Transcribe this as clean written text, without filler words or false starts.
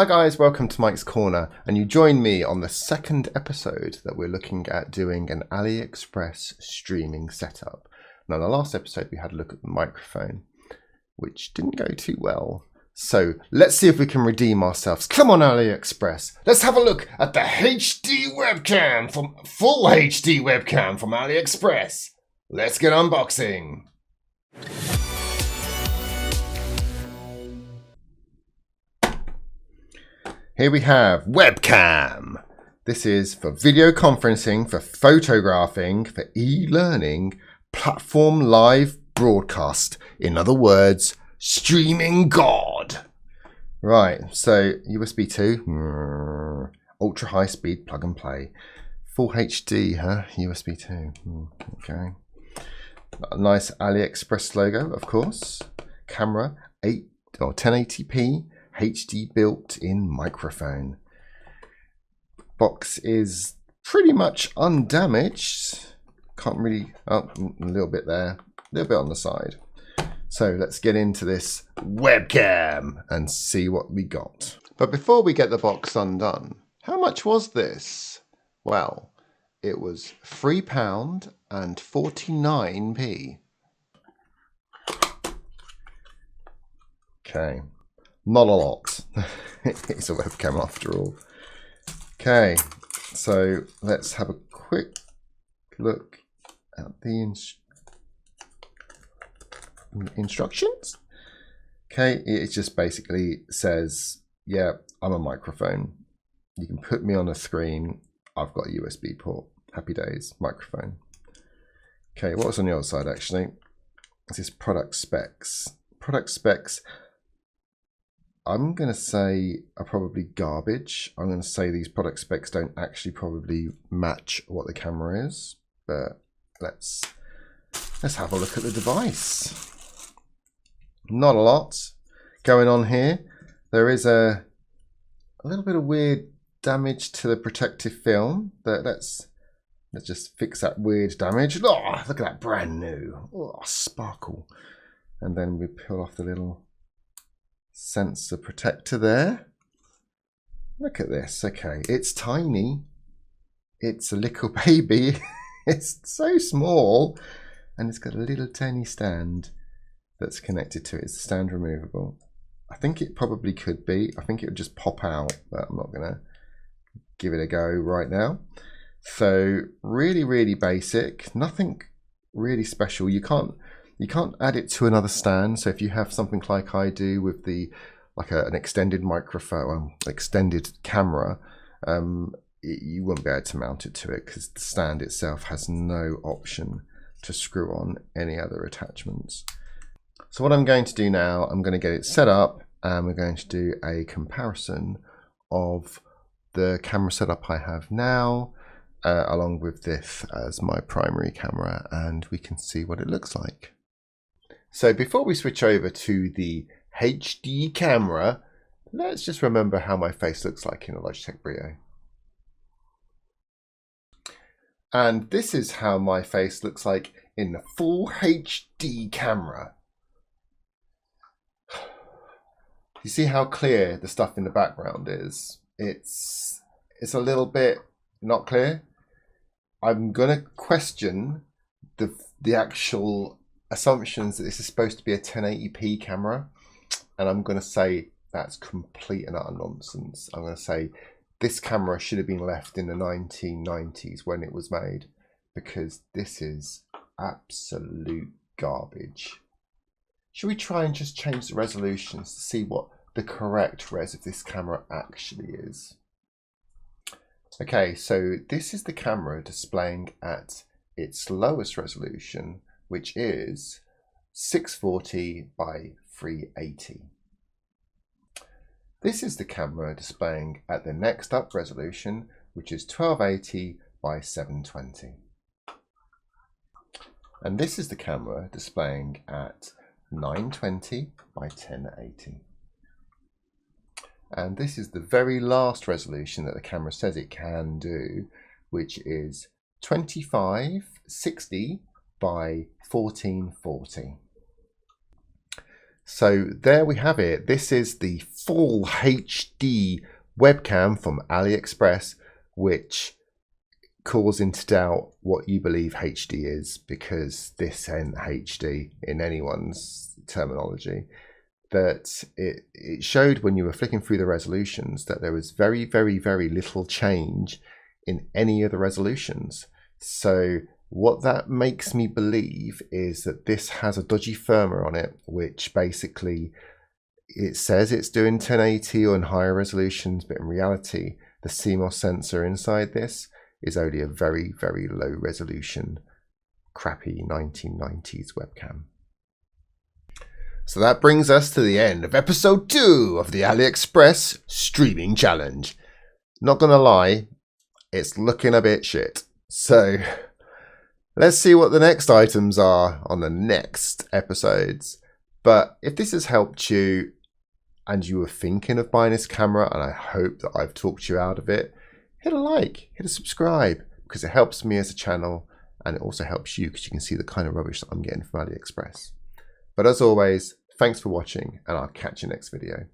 Hi guys, welcome to Mike's Corner, and you join me on the second episode that we're looking at doing an AliExpress streaming setup. Now in the last episode we had a look at the microphone, which didn't go too well. So let's see if we can redeem ourselves. Come on AliExpress, let's have a look at the HD webcam from full HD webcam from AliExpress. Let's get unboxing. Here we have webcam. This is for video conferencing, for photographing, for e-learning, platform live broadcast. In other words, streaming God. Right, so USB 2, ultra high speed plug and play. Full HD, huh? USB 2, okay. A nice AliExpress logo, of course. Camera, 1080p. HD built-in microphone. Box is pretty much undamaged. Can't really, oh, a little bit there, a little bit on the side. So let's get into this webcam and see what we got. But before we get the box undone, how much was this? Well, it was £3.49. Okay. Not a lot. It's a webcam after all. Okay, so let's have a quick look at the instructions. Okay, it just basically says, yeah, I'm a microphone. You can put me on a screen. I've got a USB port. Happy days, microphone. Okay, what was on the other side actually? This is product specs. Product specs. I'm going to say are probably garbage. I'm going to say these product specs don't actually probably match what the camera is, but let's have a look at the device. Not a lot going on here. There is a little bit of weird damage to the protective film. Let's just fix that weird damage. Oh, look at that, brand new. Oh, sparkle. And then we peel off the little sensor protector there. Look at this. Okay, it's tiny. It's a little baby. It's so small, and it's got a little tiny stand that's connected to it. It's stand removable. I think it probably could be. I think it would just pop out, but I'm not gonna give it a go right now. So really basic. Nothing really special. You can't add it to another stand. So if you have something like I do with the an extended microphone, extended camera, you won't be able to mount it to it because the stand itself has no option to screw on any other attachments. So what I'm going to do now, I'm going to get it set up and we're going to do a comparison of the camera setup I have now along with this as my primary camera, and we can see what it looks like. So before we switch over to the HD camera, let's just remember how my face looks like in a Logitech Brio. And this is how my face looks like in the full HD camera. You see how clear the stuff in the background is? It's a little bit not clear. I'm gonna question the actual assumptions that this is supposed to be a 1080p camera, and I'm going to say that's complete and utter nonsense. I'm going to say this camera should have been left in the 1990s when it was made, because this is absolute garbage. Should we try and just change the resolutions to see what the correct res of this camera actually is? Okay, so this is the camera displaying at its lowest resolution, which is 640 by 380. This is the camera displaying at the next up resolution, which is 1280 by 720. And this is the camera displaying at 920 by 1080. And this is the very last resolution that the camera says it can do, which is 2560 by 1440. So there we have it. This is the full HD webcam from AliExpress, which calls into doubt what you believe HD is, because this ain't HD in anyone's terminology. That it showed when you were flicking through the resolutions that there was very, very, very little change in any of the resolutions. So what that makes me believe is that this has a dodgy firmware on it, which basically it says it's doing 1080 or in higher resolutions, but in reality, the CMOS sensor inside this is only a very, very low resolution, crappy 1990s webcam. So that brings us to the end of episode 2 of the AliExpress streaming challenge. Not gonna lie, it's looking a bit shit. So let's see what the next items are on the next episodes. But if this has helped you and you were thinking of buying this camera, and I hope that I've talked you out of it, hit a like, hit a subscribe, because it helps me as a channel and it also helps you because you can see the kind of rubbish that I'm getting from AliExpress. But as always, thanks for watching and I'll catch you next video.